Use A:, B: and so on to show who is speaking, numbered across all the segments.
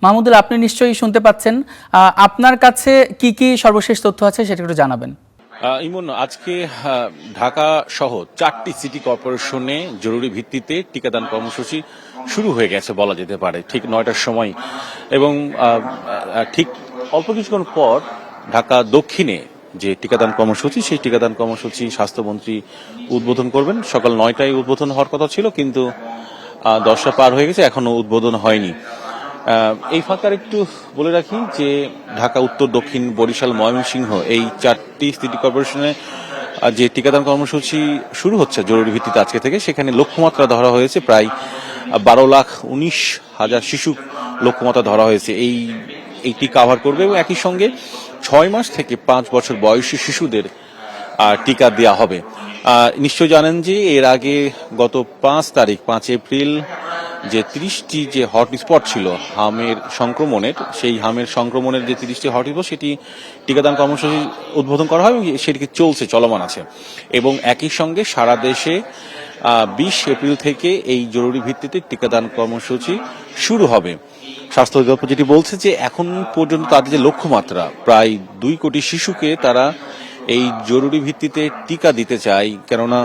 A: মাহমুদুল, আপনি নিশ্চয়ই শুনতে পাচ্ছেন। আপনার কাছে কি কি সর্বশেষ তথ্য আছে সেটা একটু জানাবেন।
B: ইমন, আজকে ঢাকা সহ 4টি সিটি কর্পোরেশনে জরুরি ভিত্তিতে টিকাদান কর্মসূচি শুরু হয়ে গেছে বলা যেতে পারে, ঠিক 9টার সময়। এবং ঠিক অল্প কিছুক্ষণ পর ঢাকা দক্ষিণে যে টিকাদান কর্মসূচি, সেই টিকাদান কর্মসূচি স্বাস্থ্যমন্ত্রী উদ্বোধন করবেন। সকাল 9টায় উদ্বোধন হওয়ার কথা ছিল, কিন্তু 10টা পার হয়ে গেছে, এখনো উদ্বোধন হয়নি। এই ফাঁকার একটু বলে রাখি যে ঢাকা উত্তর, দক্ষিণ, বরিশাল, ময়মনসিংহ এই 4টি সিটি কর্পোরেশনে যে টিকাদান কর্মসূচি শুরু হচ্ছে জরুরি ভিত্তিতে আজকে থেকে, সেখানে লক্ষ্যমাত্রা ধরা হয়েছে প্রায় 12,19,000 শিশু লক্ষ্যমাত্রা ধরা হয়েছে। এইটি কাভার করবে এবং একই সঙ্গে 6 মাস থেকে 5 বছর বয়সী শিশুদের টিকা দেওয়া হবে। নিশ্চয় জানেন যে এর আগে গত 5 এপ্রিল যে 30টি যে হটস্পট ছিল হামের সংক্রমণের, সেই হামের সংক্রমণের যে 30টি হটস্পট, সেটি টিকাদান কর্মসূচি উদ্বোধন করা হয় এবং সেটিকে চলমান আছে। এবং একই সঙ্গে সারা দেশে 20 এপ্রিল থেকে এই জরুরি ভিত্তিতে টিকাদান কর্মসূচি শুরু হবে। স্বাস্থ্য অধিদপ্তর যেটি বলছে যে এখন পর্যন্ত তাদের যে লক্ষ্যমাত্রা, প্রায় 2 কোটি শিশুকে তারা এই জরুরি ভিত্তিতে টিকা দিতে চায়। কেননা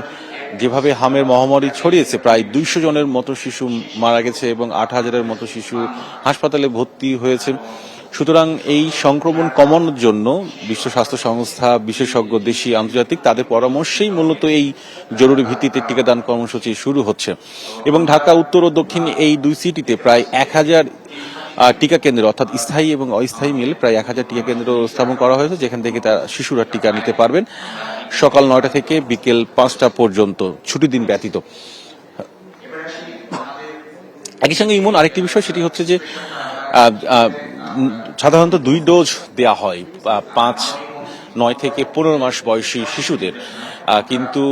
B: যেভাবে হামের মহামারী ছড়িয়েছে, প্রায় 200 জনের মতো শিশু মারা গেছে এবং 8,000-এর মতো শিশু হাসপাতালে ভর্তি হয়েছে। সুতরাং এই সংক্রমণ কমানোর জন্য বিশ্ব স্বাস্থ্য সংস্থা, বিশেষজ্ঞ দেশি আন্তর্জাতিক, তাদের পরামর্শেই মূলত এই জরুরি ভিত্তিতে টিকাদান কর্মসূচি শুরু হচ্ছে। এবং ঢাকা উত্তর ও দক্ষিণ এই 2 সিটিতে প্রায় 1000 টিকা কেন্দ্র, অর্থাৎ স্থায়ী এবং অস্থায়ী মিলে প্রায় 1000 টিকা কেন্দ্র স্থাপন করা হয়েছে, যেখান থেকে তারা শিশুরা টিকা নিতে পারবেন সকাল 9টা থেকে বিকেল 5টা পর্যন্ত, ছুটির দিন ব্যতীত। একই সঙ্গে ইমন, আরেকটি বিষয় সেটি হচ্ছে যে সাধারণত 2 ডোজ দেয়া হয় 9 থেকে 15 মাস বয়সী শিশুদের, কিন্তু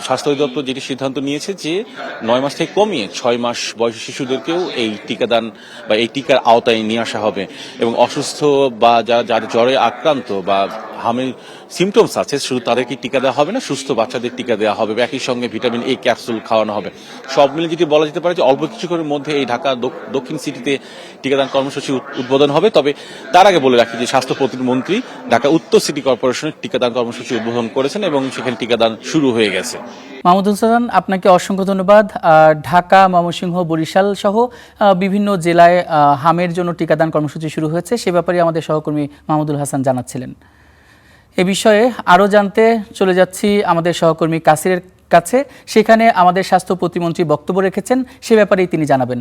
B: স্বাস্থ্য অধিদপ্তর যেটি সিদ্ধান্ত নিয়েছে যে 9 মাস থেকে কমিয়ে 6 মাস বয়সী শিশুদেরকেও এই টিকাদান বা এই টিকার আওতায় নিয়ে আসা হবে। এবং অসুস্থ বা যারা জ্বরে আক্রান্ত বা হামের সিমটমস আছে, শুধু তাদেরকে টিকা দেওয়া হবে না, সুস্থ বাচ্চাদের টিকা দেওয়া হবে। একই সঙ্গে ভিটামিন এ ক্যাপসুল খাওয়ানো হবে। সব মিলে যেটি বলা যেতে পারে যে অল্প কিছুক্ষণের মধ্যে এই ঢাকা দক্ষিণ সিটিতে টিকাদান কর্মসূচি উদ্বোধন হবে। তবে তার আগে বলে রাখি যে স্বাস্থ্য প্রতিমন্ত্রী ঢাকা উত্তর সিটি কর্পোরেশনের টিকাদান কর্মসূচি উদ্বোধন করেছেন এবং সেখানে টিকাদান শুরু হয়ে গেছে।
A: মাহমুদুল হাসান, আপনাকে অসংখ্য ধন্যবাদ। ঢাকা, ময়মনসিংহ, বরিশাল সহ বিভিন্ন জেলায় হামের জন্য টিকাদান কর্মসূচি শুরু হয়েছে, সে ব্যাপারে আমাদের সহকর্মী মাহমুদুল হাসান জানাচ্ছিলেন। এ বিষয়ে আরও জানতে চলে যাচ্ছি আমাদের সহকর্মী কাসিরের কাছে। সেখানে আমাদের স্বাস্থ্য প্রতিমন্ত্রী বক্তব্য রেখেছেন, সে ব্যাপারেই তিনি জানাবেন।